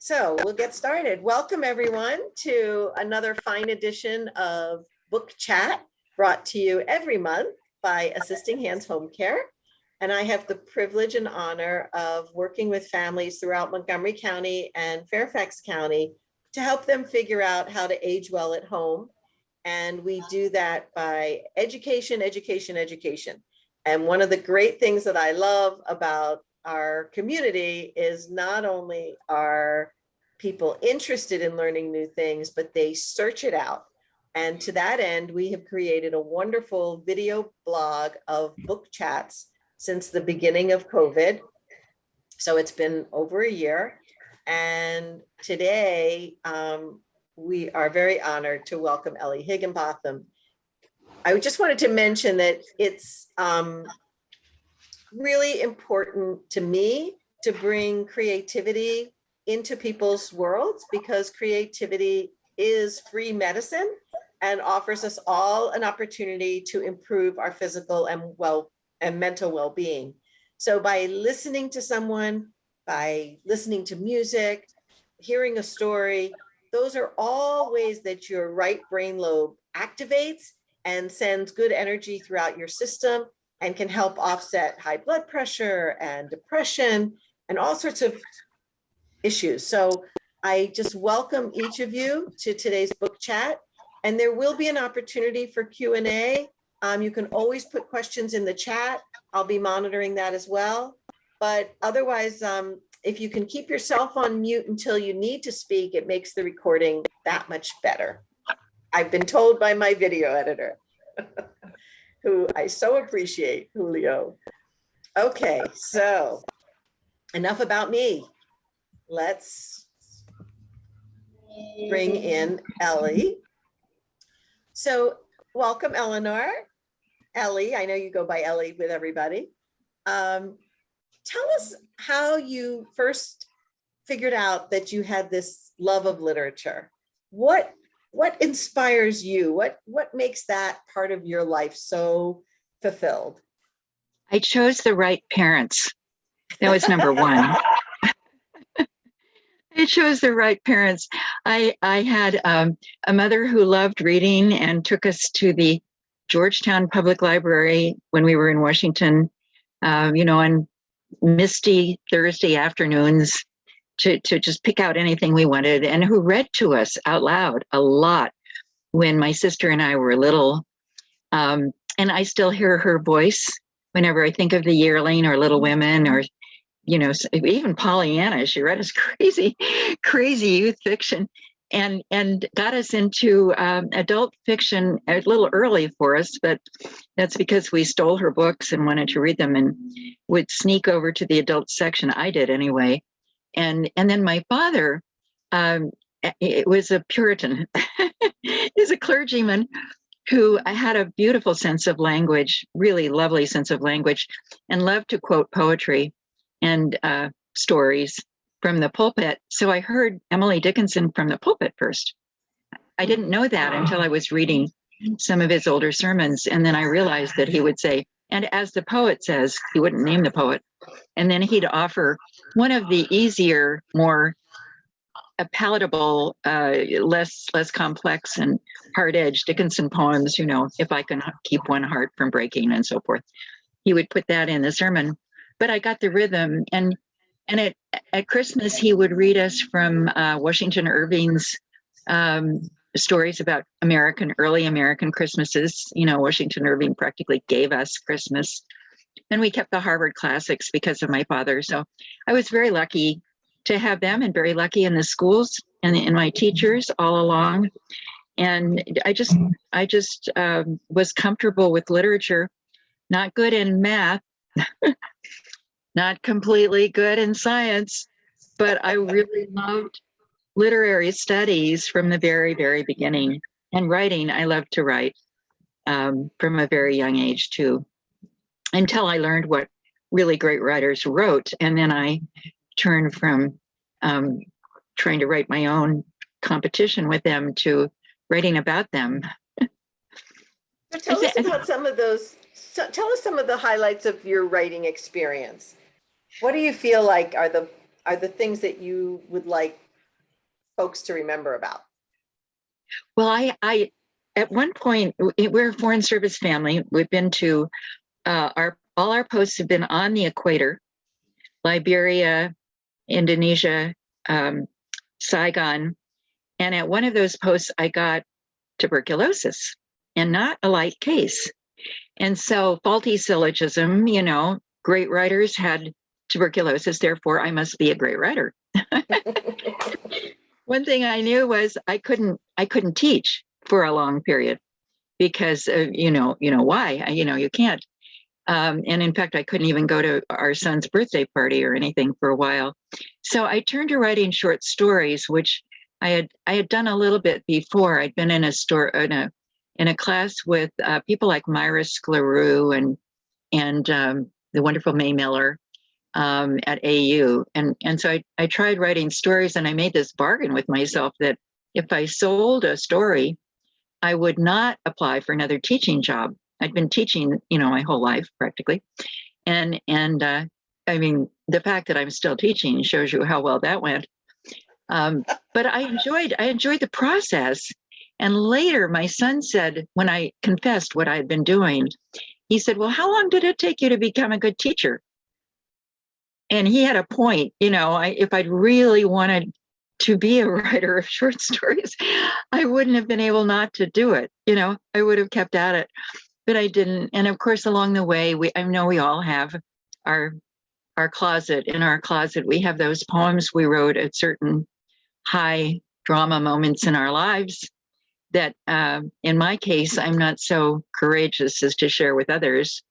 So we'll get started. Welcome everyone to another fine edition of Book Chat, brought to you every month by Assisting Hands Home Care. And I have the privilege and honor of working with families throughout Montgomery County and Fairfax County to help them figure out how to age well at home. And we do that by education, education, education. And one of the great things that I love about our community is not only are people interested in learning new things, but they search it out. And to that end, we have created a wonderful video blog of book chats since the beginning of COVID. So it's been over a year. And today, we are very honored to welcome Eleanor Heginbotham. I just wanted to mention that it's really important to me to bring creativity into people's worlds, because creativity is free medicine and offers us all an opportunity to improve our physical and mental well-being. So by listening to someone, by listening to music, hearing a story, those are all ways that your right brain lobe activates and sends good energy throughout your system and can help offset high blood pressure and depression and all sorts of issues. So I just welcome each of you to today's book chat, and there will be an opportunity for Q&A. You can always put questions in the chat. I'll be monitoring that as well. But otherwise, if you can keep yourself on mute until you need to speak, it makes the recording that much better. I've been told by my video editor, who I so appreciate, Julio. Okay, so enough about me. Let's bring in Ellie. So welcome, Eleanor. Ellie, I know you go by Ellie with everybody. Tell us how you first figured out that you had this love of literature. What inspires you? What makes that part of your life so fulfilled? I chose the right parents. That was number one. I chose the right parents. I had a mother who loved reading and took us to the Georgetown Public Library when we were in Washington, on misty Thursday afternoons to just pick out anything we wanted, and who read to us out loud a lot when my sister and I were little. And I still hear her voice whenever I think of The Yearling or Little Women, or even Pollyanna. She read us crazy youth fiction, and got us into adult fiction a little early for us, but that's because we stole her books and wanted to read them and would sneak over to the adult section. I did anyway. And then my father, it was a Puritan. He's a clergyman who had a beautiful sense of language, really lovely sense of language, and loved to quote poetry and stories from the pulpit. So I heard Emily Dickinson from the pulpit first. I didn't know that until I was reading some of his older sermons. And then I realized that he would say, and as the poet says, he wouldn't name the poet. And then he'd offer one of the easier, more palatable, less complex and hard-edged Dickinson poems, If I Can Keep One Heart from Breaking and so forth. He would put that in the sermon. But I got the rhythm, and at Christmas he would read us from Washington Irving's stories about early American Christmases. Washington Irving practically gave us Christmas. And we kept the Harvard classics because of my father. So I was very lucky to have them, and very lucky in the schools and in my teachers all along. And I just was comfortable with literature, not good in math. Not completely good in science, but I really loved literary studies from the very, very beginning. And writing, I loved to write from a very young age too, until I learned what really great writers wrote. And then I turned from trying to write my own competition with them to writing about them. So tell us about some of those. Tell us some of the highlights of your writing experience. What do you feel like are the things that you would like folks to remember about? Well, I at one point, we're a foreign service family. We've been to all our posts have been on the equator, Liberia, Indonesia, Saigon. And at one of those posts, I got tuberculosis, and not a light case. And so, faulty syllogism, great writers had tuberculosis, therefore I must be a great writer. One thing I knew was I couldn't teach for a long period because why? You can't. And in fact, I couldn't even go to our son's birthday party or anything for a while. So I turned to writing short stories, which I had done a little bit before. I'd been in a class with people like Myra Skleroux and the wonderful May Miller at AU, and so I tried writing stories, and I made this bargain with myself that if I sold a story, I would not apply for another teaching job. I'd been teaching, my whole life practically, and I mean, the fact that I'm still teaching shows you how well that went. But I enjoyed the process. And later, my son said, when I confessed what I had been doing, he said, "Well, how long did it take you to become a good teacher?" And he had a point. If I'd really wanted to be a writer of short stories, I wouldn't have been able not to do it. I would have kept at it, but I didn't. And of course, along the way, I know we all have our closet. In our closet, we have those poems we wrote at certain high drama moments in our lives that, in my case, I'm not so courageous as to share with others.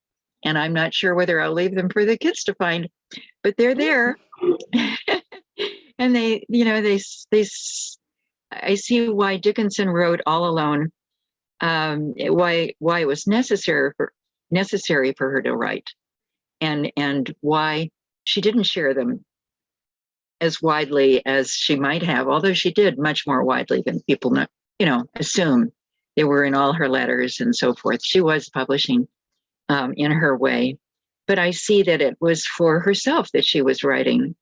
And I'm not sure whether I'll leave them for the kids to find, but they're there. And I see why Dickinson wrote All Alone, why it was necessary for her to write, and why she didn't share them as widely as she might have, although she did much more widely than people assume. They were in all her letters and so forth. She was publishing in her way, but I see that it was for herself that she was writing.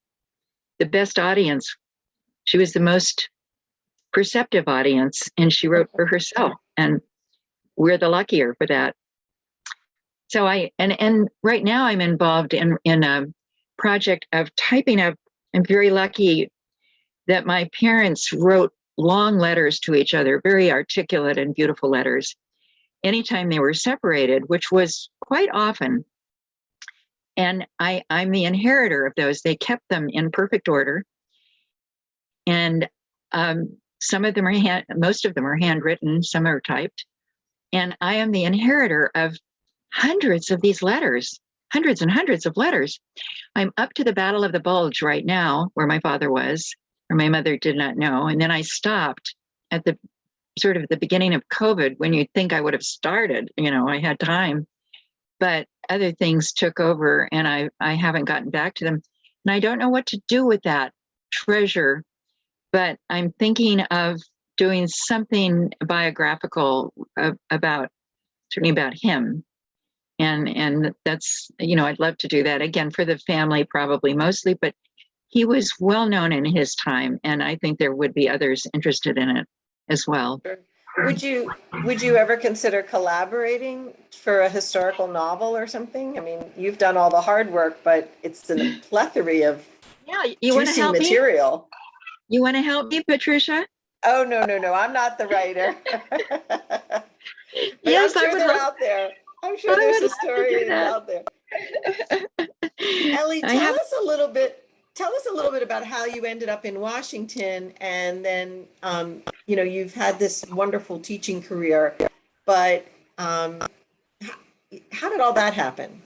The best audience, she was the most perceptive audience, and she wrote for herself, and we're the luckier for that. So and right now I'm involved in a project of typing up. I'm very lucky that my parents wrote long letters to each other, very articulate and beautiful letters, anytime they were separated, which was quite often. And I'm the inheritor of those. They kept them in perfect order. And most of them are handwritten, some are typed. And I am the inheritor of hundreds of these letters, hundreds and hundreds of letters. I'm up to the Battle of the Bulge right now, where my father was, or my mother did not know. And then I stopped at the beginning of COVID, when you'd think I would have started. I had time, but other things took over, and I haven't gotten back to them. And I don't know what to do with that treasure, but I'm thinking of doing something biographical certainly about him. And that's, I'd love to do that again for the family, probably mostly, but he was well known in his time, and I think there would be others interested in it as well. Sure. Would you ever consider collaborating for a historical novel or something? I mean, you've done all the hard work, but it's a plethora of juicy material. You want to help me, Patricia? Oh, no, I'm not the writer. Yes, I'm sure they're out there. I'm sure there's historians out there. Ellie, tell us a little bit about how you ended up in Washington, and then you've had this wonderful teaching career, but how did all that happen?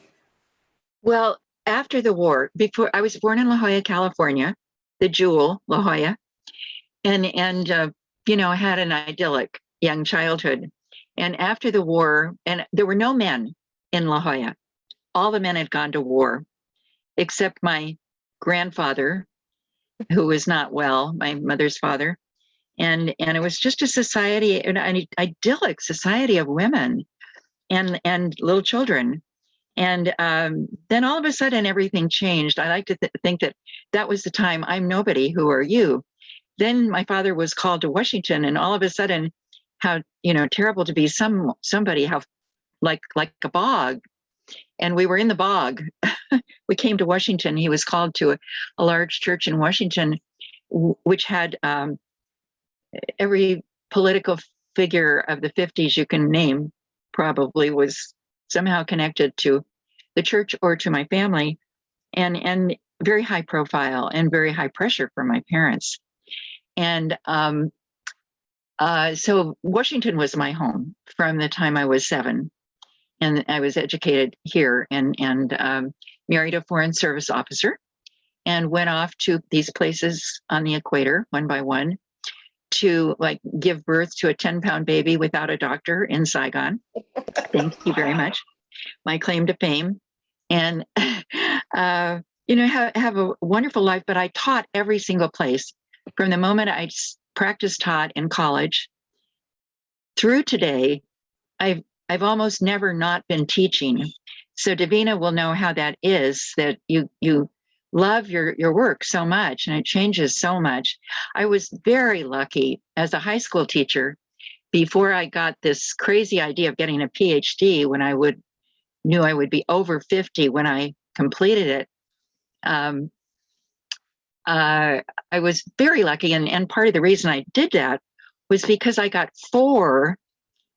Well, after the war, before I was born in La Jolla, California, the jewel, La Jolla, and I had an idyllic young childhood. And after the war, and there were no men in La Jolla. All the men had gone to war, except my grandfather, who was not well, my mother's father. And it was just a society, an idyllic society of women and little children. And then all of a sudden, everything changed. I like to think that was the time. I'm nobody. Who are you? then my father was called to Washington, and all of a sudden, how, terrible to be somebody, how like a bog. And we were in the bog. We came to Washington. He was called to a large church in Washington, which had every political figure of the 50s you can name, probably was somehow connected to the church or to my family, and very high profile and very high pressure for my parents. And so Washington was my home from the time I was 7. And I was educated here and married a foreign service officer, and went off to these places on the equator one by one to like give birth to a 10-pound baby without a doctor in Saigon. Thank you very much. My claim to fame. And, have a wonderful life, but I taught every single place from the moment I practiced taught in college through today. I've almost never not been teaching. So Davina will know how that is, that you love your work so much and it changes so much. I was very lucky as a high school teacher before I got this crazy idea of getting a PhD when I knew I would be over 50 when I completed it. I was very lucky. And part of the reason I did that was because I got 4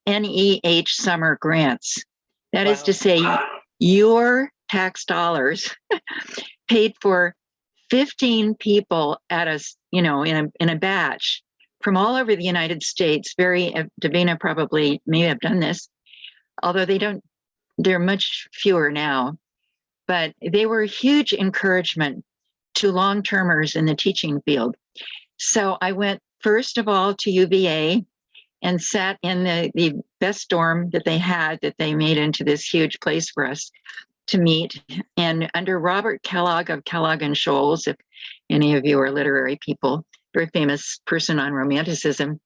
NEH summer grants. That is to say, your tax dollars paid for 15 people at in a batch from all over the United States. Davina probably may have done this, although they're much fewer now, but they were a huge encouragement to long-termers in the teaching field. So I went first of all to UVA and sat in the best dorm that they had, that they made into this huge place for us to meet. And under Robert Kellogg of Kellogg and Scholes, if any of you are literary people, very famous person on Romanticism,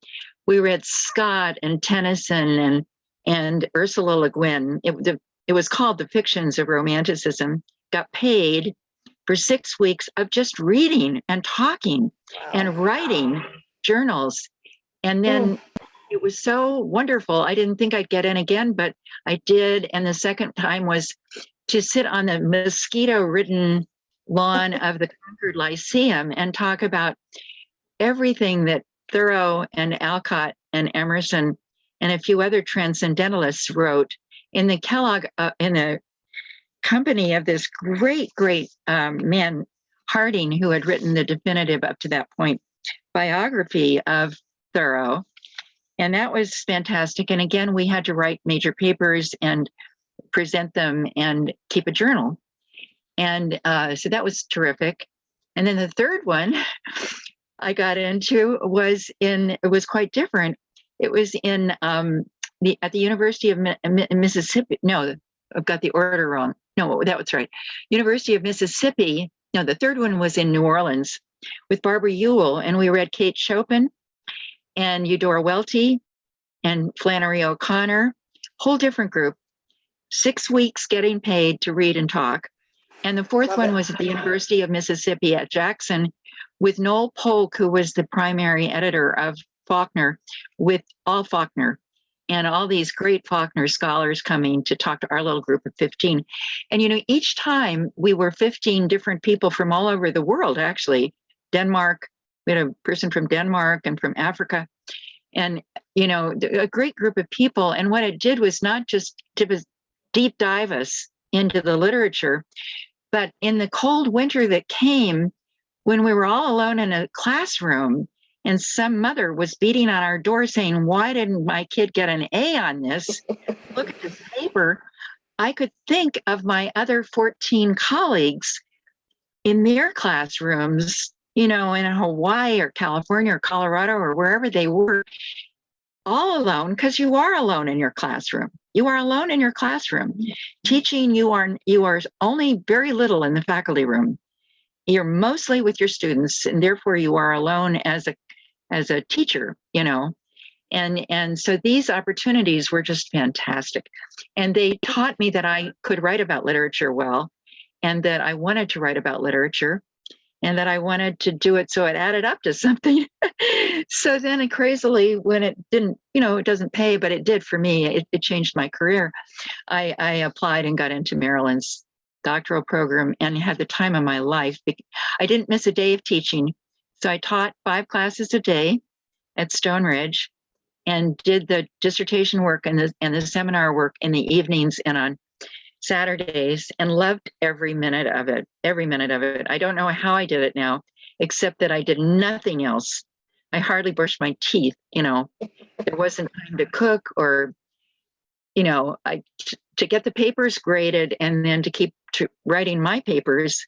we read Scott and Tennyson and Ursula Le Guin. It was called The Fictions of Romanticism. Got paid for 6 weeks of just reading and talking and writing journals. And then it was so wonderful. I didn't think I'd get in again, but I did. And the second time was to sit on the mosquito-ridden lawn of the Concord Lyceum and talk about everything that Thoreau and Alcott and Emerson and a few other transcendentalists wrote in the Kellogg, in the company of this great man, Harding, who had written the definitive up to that point biography of Thoreau. And that was fantastic. And again, we had to write major papers and present them and keep a journal. And so that was terrific. And then the third one I got into was it was quite different. It was in at the University of Mississippi. No, I've got the order wrong. No, that was right. University of Mississippi. No, the third one was in New Orleans with Barbara Ewell. And we read Kate Chopin and Eudora Welty and Flannery O'Connor, whole different group, 6 weeks getting paid to read and talk. And the fourth one was at the University of Mississippi at Jackson with Noel Polk, who was the primary editor of Faulkner, with all Faulkner and all these great Faulkner scholars coming to talk to our little group of 15. And, each time we were 15 different people from all over the world, actually. Denmark, we had a person from Denmark and from Africa, and, a great group of people. And what it did was not just to deep dive us into the literature, but in the cold winter that came, when we were all alone in a classroom and some mother was beating on our door saying, "Why didn't my kid get an A on this? Look at this paper." I could think of my other 14 colleagues in their classrooms, in Hawaii or California or Colorado or wherever they were, all alone, because you are alone in your classroom. You are alone in your classroom. Teaching, you are only very little in the faculty room. You're mostly with your students, and therefore you are alone as a teacher, And so these opportunities were just fantastic. And they taught me that I could write about literature well, and that I wanted to write about literature. and that I wanted to do it so it added up to something. So then crazily, when it didn't, it doesn't pay, but it did for me, it changed my career. I applied and got into Maryland's doctoral program and had the time of my life. I didn't miss a day of teaching. So I taught 5 classes a day at Stone Ridge and did the dissertation work and the seminar work in the evenings and on Saturdays, and loved every minute of it. I don't know how I did it now, except that I did nothing else. I hardly brushed my teeth. There wasn't time to cook or, to get the papers graded and then to keep writing my papers.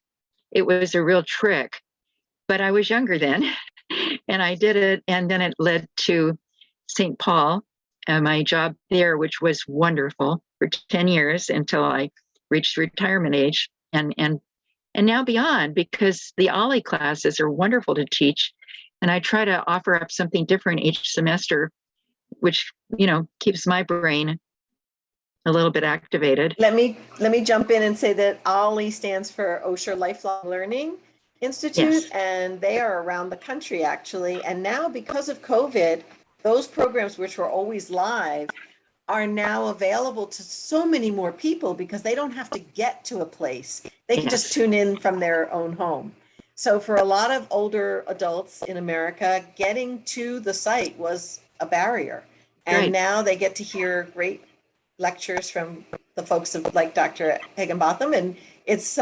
It was a real trick, but I was younger then and I did it. And then it led to St. Paul, my job there, which was wonderful for 10 years until I reached retirement age and now beyond, because the OLLI classes are wonderful to teach. And I try to offer up something different each semester, which, keeps my brain a little bit activated. Let me jump in and say that OLLI stands for Osher Lifelong Learning Institute, Yes. and they are around the country actually. And now because of COVID, those programs which were always live are now available to so many more people because they don't have to get to a place. They can just tune in from their own home. So for a lot of older adults in America, getting to the site was a barrier. And Right. now they get to hear great lectures from the folks of like Dr. Heginbotham. And it's,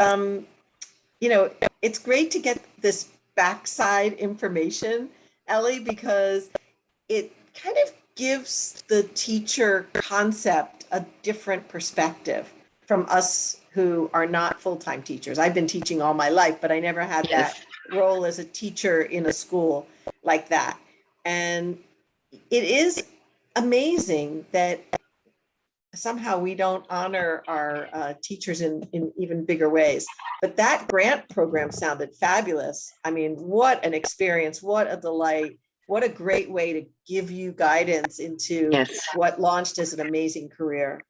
it's great to get this backside information, Ellie, because it kind of gives the teacher concept a different perspective from us who are not full-time teachers. I've been teaching all my life, but I never had that role as a teacher in a school like that. And it is amazing that somehow we don't honor our teachers in even bigger ways. But that grant program sounded fabulous. I mean, what an experience, what a delight. What a great way to give you guidance into what launched as an amazing career.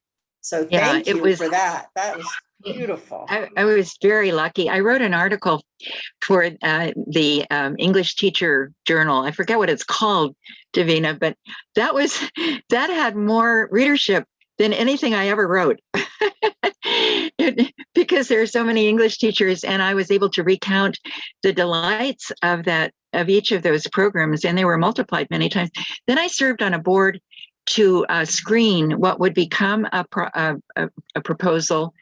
So thank you for that. That was beautiful. I was very lucky. I wrote an article for the English Teacher Journal. I forget what it's called, Davina, but that had more readership than anything I ever wrote. Because there are so many English teachers, and I was able to recount the delights of each of those programs, and they were multiplied many times. Then I served on a board to screen what would become a proposal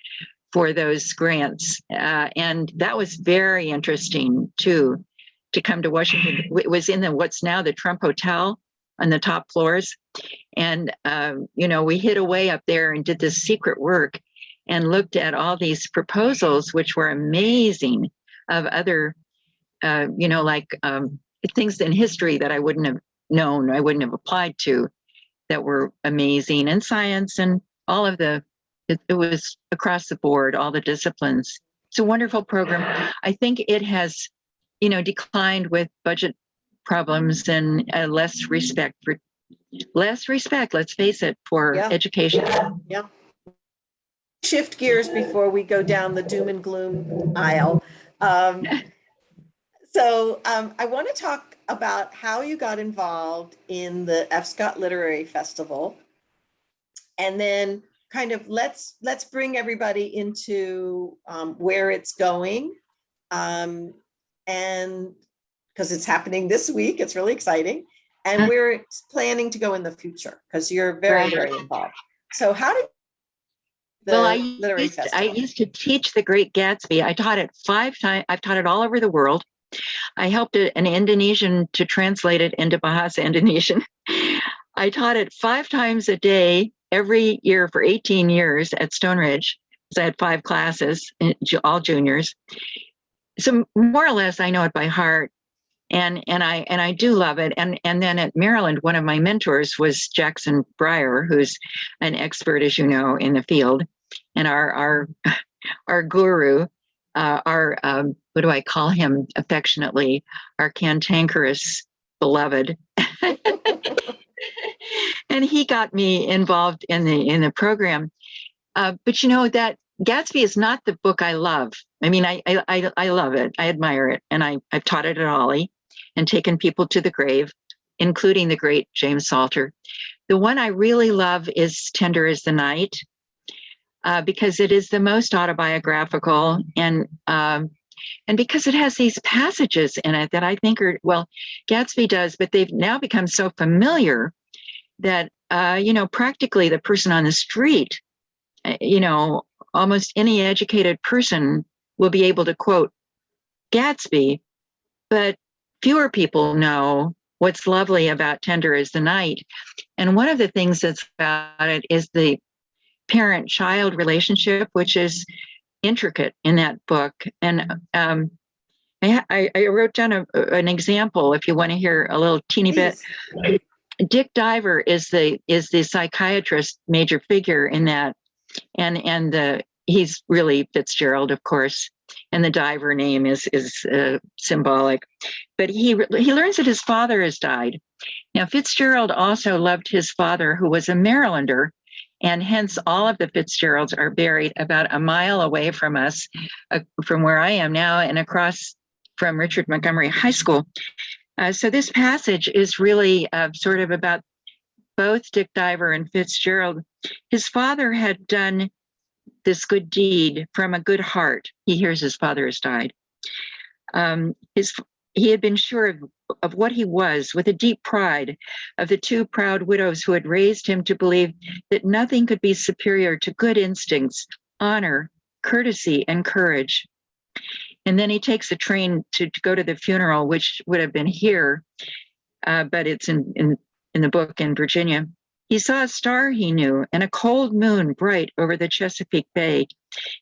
for those grants, and that was very interesting too. To come to Washington, it was in what's now the Trump Hotel on the top floors, and we hid away up there and did this secret work and looked at all these proposals, which were amazing, of other things in history that I wouldn't have known, I wouldn't have applied to, that were amazing, and science and all of it was across the board, all the disciplines. It's a wonderful program. I think it has, declined with budget problems and less respect, let's face it, for education. Yeah. Shift gears before we go down the doom and gloom aisle. So I want to talk about how you got involved in the F. Scott Literary Festival, and then kind of let's bring everybody into where it's going, and because it's happening this week, it's really exciting, and we're planning to go in the future because you're very involved. So how did I used to teach the Great Gatsby. I taught it 5 times. I've taught it all over the world. I helped an Indonesian to translate it into Bahasa Indonesian. I taught it 5 times a day every year for 18 years at Stone Ridge. So I had 5 classes, all juniors. So more or less, I know it by heart, and I do love it. And then at Maryland, one of my mentors was Jackson Breyer, who's an expert, as you know, in the field, and our guru. What do I call him affectionately? Our cantankerous beloved. And he got me involved in the program. But that Gatsby is not the book I love. I mean, I love it. I admire it. And I've taught it at Ollie and taken people to the grave, including the great James Salter. The one I really love is Tender as the Night, because it is the most autobiographical, and because it has these passages in it that I think are, well, Gatsby does, but they've now become so familiar that, practically the person on the street, almost any educated person will be able to quote Gatsby, but fewer people know what's lovely about Tender as the Night. And one of the things that's about it is the parent-child relationship, which is intricate in that book. And I wrote down an example, if you want to hear a little teeny bit. Dick Diver is the psychiatrist major figure in that, and he's really Fitzgerald, of course, and the Diver name is symbolic. But he learns that his father has died. Now, Fitzgerald also loved his father, who was a Marylander, and hence all of the Fitzgeralds are buried about a mile away from us, from where I am now, and across from Richard Montgomery High School. So this passage is really sort of about both Dick Diver and Fitzgerald. His father had done this good deed from a good heart. He hears his father has died. He had been sure of what he was, with a deep pride of the two proud widows who had raised him to believe that nothing could be superior to good instincts, honor, courtesy, and courage. And then he takes a train to go to the funeral, which would have been here, but it's in the book in Virginia. He saw a star he knew and a cold moon bright over the Chesapeake Bay.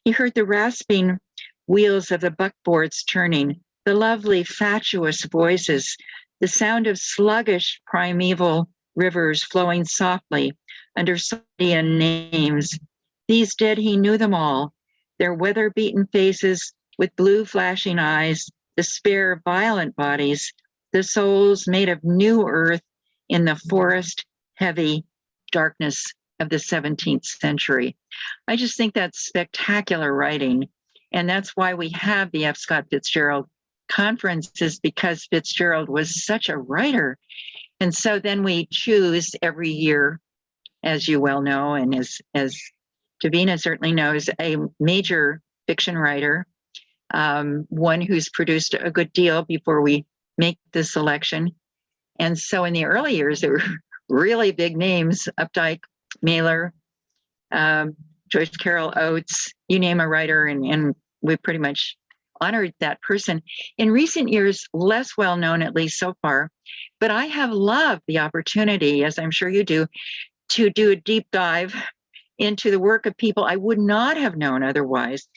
He heard the rasping wheels of the buckboards turning, the lovely fatuous voices, the sound of sluggish primeval rivers flowing softly under Sadian names. These dead, he knew them all, their weather-beaten faces with blue flashing eyes, the spare, violent bodies, the souls made of new earth in the forest, heavy darkness of the 17th century. I just think that's spectacular writing. And that's why we have the F. Scott Fitzgerald conferences, because Fitzgerald was such a writer. And so then we choose every year, as you well know, and as Davina certainly knows, a major fiction writer, one who's produced a good deal before we make the selection. And so in the early years, there were really big names: Updike, Mailer, Joyce Carol Oates, you name a writer, and we pretty much honored that person. In recent years, less well known, at least so far, but I have loved the opportunity, as I'm sure you do, to do a deep dive into the work of people I would not have known otherwise.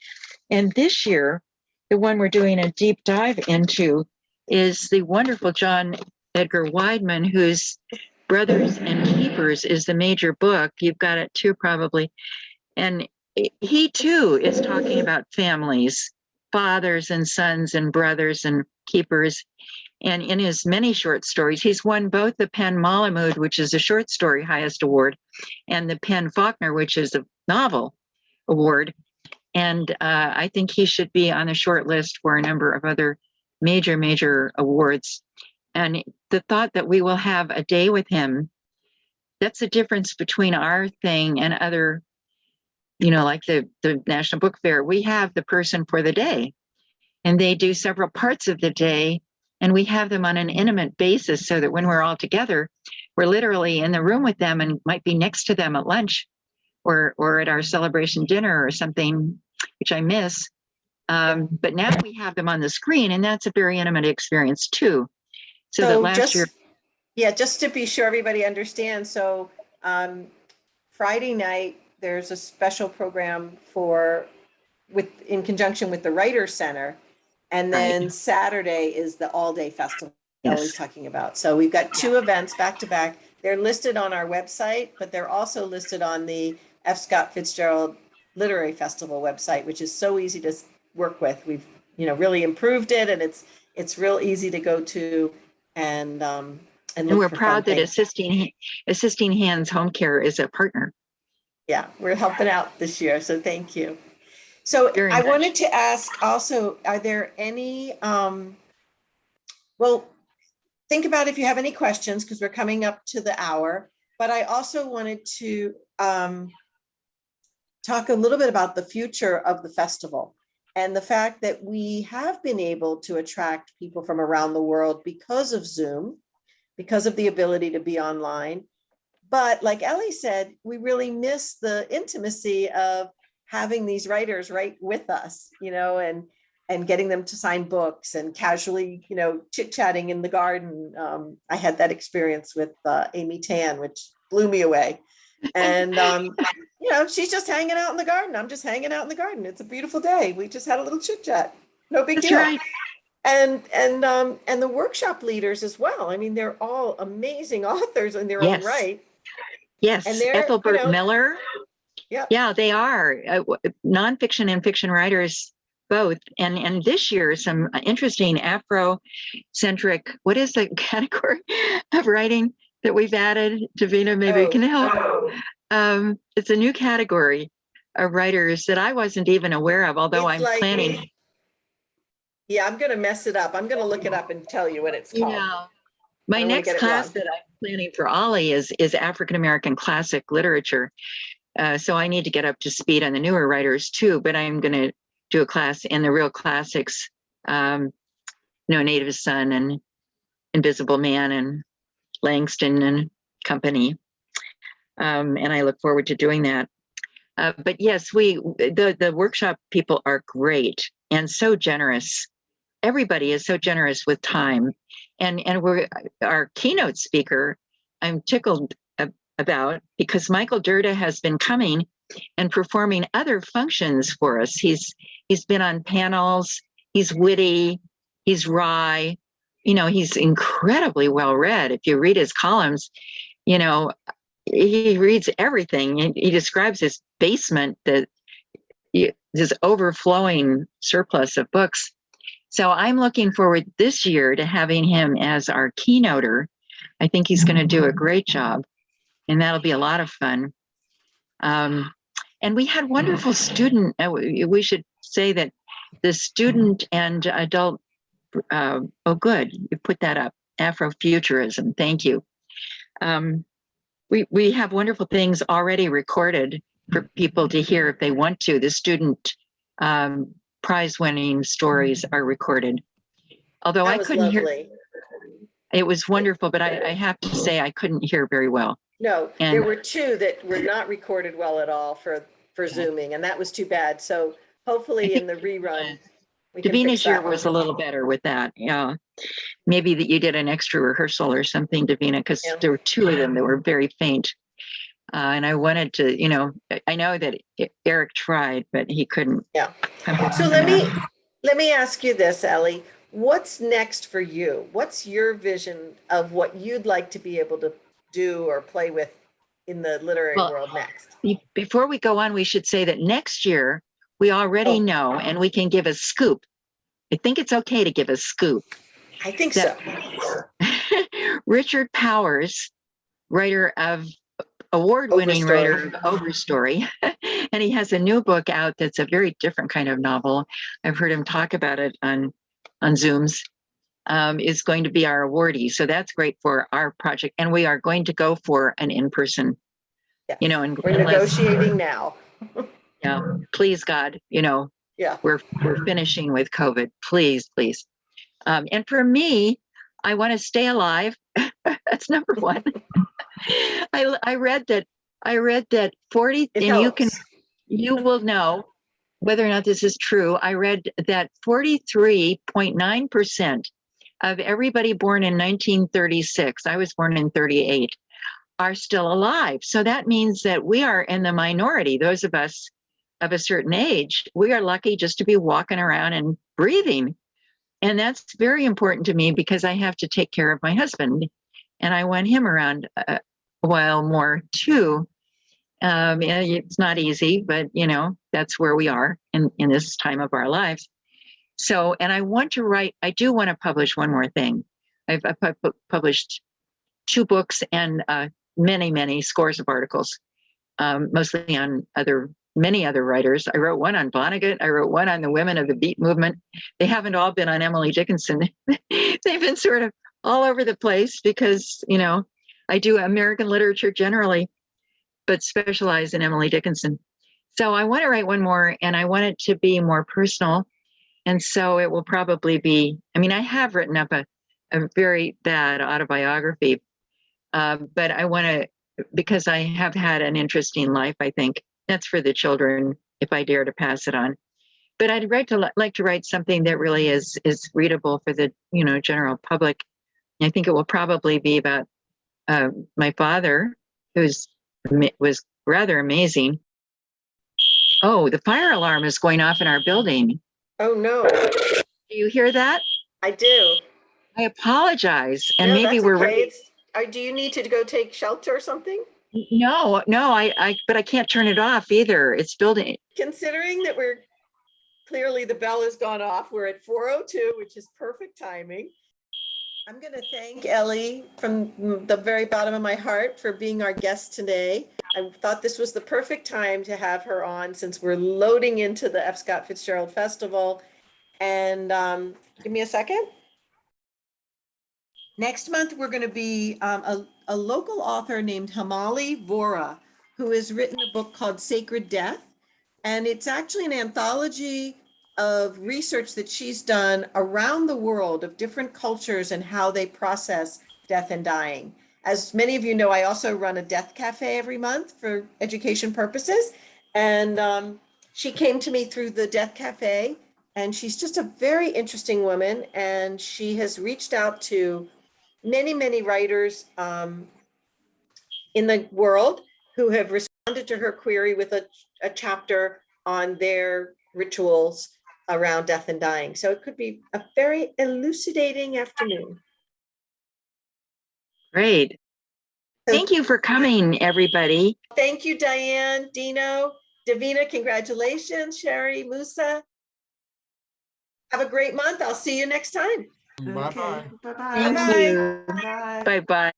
And this year, the one we're doing a deep dive into is the wonderful John Edgar Wideman, whose Brothers and Keepers is the major book. You've got it too, probably. And he too is talking about families, fathers and sons and brothers and keepers. And in his many short stories, he's won both the PEN Malamud, which is a short story highest award, and the PEN Faulkner, which is a novel award. And I think he should be on the short list for a number of other major awards. And the thought that we will have a day with him, that's the difference between our thing and other, like the National Book Fair. We have the person for the day, and they do several parts of the day, and we have them on an intimate basis so that when we're all together, we're literally in the room with them and might be next to them at lunch or at our celebration dinner or something, which I miss. But now we have them on the screen, and that's a very intimate experience too. So that last year. Yeah, just to be sure everybody understands. So Friday night, there's a special program in conjunction with the Writers Center. And then Saturday is the all-day festival Ellie's talking about. So we've got two events back to back. They're listed on our website, but they're also listed on the F. Scott Fitzgerald Literary Festival website, which is so easy to work with. We've really improved it, and it's real easy to go to, and we're proud that Assisting Hands Home Care is a partner. Yeah, we're helping out this year, so thank you. So very I much. wanted to ask also, are there any, well, think about if you have any questions, because we're coming up to the hour, but I also wanted to talk a little bit about the future of the festival and the fact that we have been able to attract people from around the world because of Zoom, because of the ability to be online. But like Ellie said, we really miss the intimacy of having these writers right with us, and getting them to sign books and casually, chit-chatting in the garden. I had that experience with Amy Tan, which blew me away. And she's just hanging out in the garden. I'm just hanging out in the garden. It's a beautiful day. We just had a little chit chat. No big That's deal. right. And the workshop leaders as well. I mean, they're all amazing authors in their own Yes. right. Yes. And they're, Ethelbert Miller. Yeah. Yeah, they are nonfiction and fiction writers both. And this year, some interesting Afro-centric, what is the category of writing that we've added? Davina, maybe you can help. It's a new category of writers that I wasn't even aware of, although I'm planning. Yeah, I'm going to mess it up. I'm going to look it up and tell you what it's called. Yeah. My next class that I'm planning for Ollie is African-American classic literature. So I need to get up to speed on the newer writers too, but I'm going to do a class in the real classics, Native Son and Invisible Man and Langston and company. And I look forward to doing that. But yes, the workshop people are great and so generous. Everybody is so generous with time. And our keynote speaker, I'm tickled about, because Michael Durda has been coming and performing other functions for us. He's been on panels, he's witty, he's wry, he's incredibly well read. If you read his columns, he reads everything. He describes his basement, this overflowing surplus of books. So I'm looking forward this year to having him as our keynoter. I think he's going to do a great job, and that'll be a lot of fun. And we had wonderful student. We should say that the student and adult. Oh, good, you put that up. Afrofuturism. Thank you. We have wonderful things already recorded for people to hear if they want to. The student prize-winning stories are recorded. Although I couldn't hear. It was wonderful, but I have to say I couldn't hear very well. No, there were two that were not recorded well at all for Zooming, and that was too bad. So hopefully in the rerun, we can fix Davina's that year was a little better with that. Yeah, maybe that you did an extra rehearsal or something, Davina, because there were two of them that were very faint. And I wanted to, I know that Eric tried, but he couldn't. Yeah. So let me ask you this, Ellie. What's next for you? What's your vision of what you'd like to be able to do or play with in the literary world next? Before we go on, we should say that next year we already know, and we can give a scoop. I think it's okay to give a scoop. I think so. Richard Powers, writer of award-winning writer of Overstory, and he has a new book out that's a very different kind of novel. I've heard him talk about it on Zooms. Is going to be our awardee, so that's great for our project, and we are going to go for an in-person. Yeah. And we're negotiating now. Yeah, please God, yeah, we're finishing with COVID. Please. And for me, I want to stay alive. That's number one. I read that 40, and you will know whether or not this is true. I read that 43.9% of everybody born in 1936, I was born in 38, are still alive. So that means that we are in the minority. Those of us of a certain age, we are lucky just to be walking around and breathing. And that's very important to me because I have to take care of my husband, and I want him around a while more too. It's not easy, but that's where we are in this time of our lives. So, and I do want to publish one more thing. I've published 2 books and many scores of articles, mostly on other many other writers. I wrote one on Vonnegut. I wrote one on the women of the Beat movement. They haven't all been on Emily Dickinson. They've been sort of all over the place because, you know, I do American literature generally, but specialize in Emily Dickinson. So I want to write one more, and I want it to be more personal. And so it will probably be, I mean, I have written up a very bad autobiography, but I want to, because I have had an interesting life, I think that's for the children if I dare to pass it on. But I'd like to write something that really is readable for the, you know, general public. I think it will probably be about my father, was rather amazing. Oh, the fire alarm is going off in our building. Oh, no. Do you hear that? I do. I apologize. And No, maybe that's we're okay. ready. Do you need to go take shelter or something? No, but I can't turn it off either. It's building. Considering that we're clearly the bell has gone off, we're at 4:02, which is perfect timing. I'm going to thank Ellie from the very bottom of my heart for being our guest today. I thought this was the perfect time to have her on since we're loading into the F. Scott Fitzgerald Festival. And give me a second. Next month, we're going to be a local author named Hamali Vora, who has written a book called Sacred Death. And it's actually an anthology of research that she's done around the world of different cultures and how they process death and dying. As many of you know, I also run a death cafe every month for education purposes. And she came to me through the death cafe, and she's just a very interesting woman. And she has reached out to many writers in the world who have responded to her query with a chapter on their rituals around death and dying. So it could be a very elucidating afternoon. Great. Thank you for coming, everybody. Thank you, Diane, Dino, Davina, congratulations, Sherry, Musa. Have a great month. I'll see you next time. Bye-bye. Okay. Thank Bye-bye. you. Bye-bye.